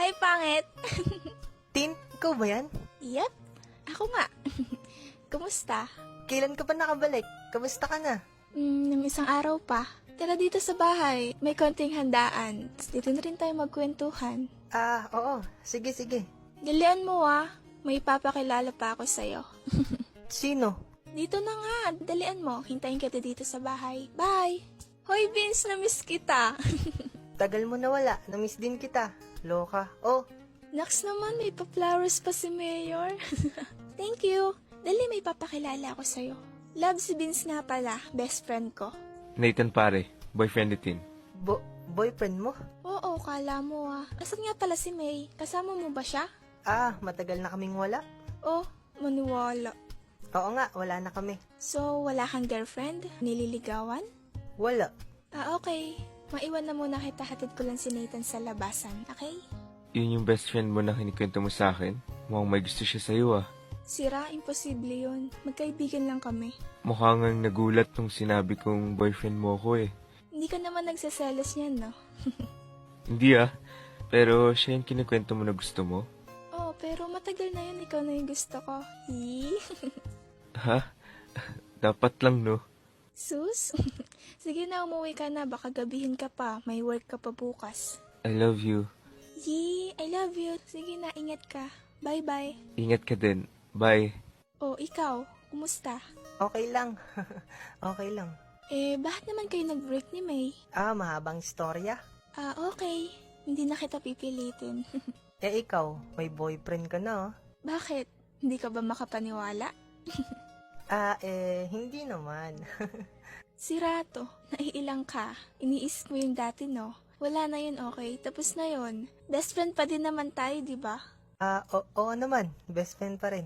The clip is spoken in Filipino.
Hi, pangit! Tin, ikaw ba yan? Yep, ako nga. Kumusta? Kailan ka pa nakabalik? Kamusta ka na? Nang isang araw pa. Tara dito sa bahay, may konting handaan. Dito na rin tayo magkwentuhan. Oo. Sige, sige. Dalian mo may papakilala pa ako sa'yo. Sino? Dito na nga, dalian mo. Hintayin kita dito sa bahay. Bye! Hoy, Vince, na-miss kita. Tagal mo nawala. Namiss din kita. Loka. Oh, Next naman, may pa-flowers pa si Mayor. Thank you. Dali, may papakilala ako sa'yo. Love si Vince nga pala, best friend ko. Nathan pare, boyfriend ni Tin. boyfriend mo? Oo, kala mo Asan nga pala si May? Kasama mo ba siya? Matagal na kaming wala. Oh, maniwala. Oo nga, wala na kami. So, wala kang girlfriend? Nililigawan? Wala. Okay. Maiwan na muna kita, hatid ko lang si Nathan sa labasan, okay? Yun yung best friend mo na kinikwento mo sa akin? Mukhang may gusto siya sa'yo Sira, imposible yun. Magkaibigan lang kami. Mukha ngang nagulat nung sinabi kong boyfriend mo ko Hindi ka naman nagsaselos niyan, no? Hindi pero siya yung kinikwento mo na gusto mo. Oh, pero matagal na yun, ikaw na yung gusto ko. Hee? Ha? Dapat lang no? Sus? Sige na, umuwi ka na. Baka gabihin ka pa. May work ka pa bukas. I love you. Yee, I love you. Sige na, ingat ka. Bye-bye. Ingat ka din. Bye. Oh, ikaw, kumusta? Okay lang. Okay lang. Bakit naman kayo nag-break ni May? Mahabang istorya. Okay. Hindi na kita pipilitin. Ikaw, may boyfriend ka na, oh. Bakit? Hindi ka ba makapaniwala? Hindi naman. Sirato, naiilang ka. Iniisip mo yung dati, no? Wala na yun, okay? Tapos na yun. Best friend pa din naman tayo, di ba? Oo naman. Best friend pa rin.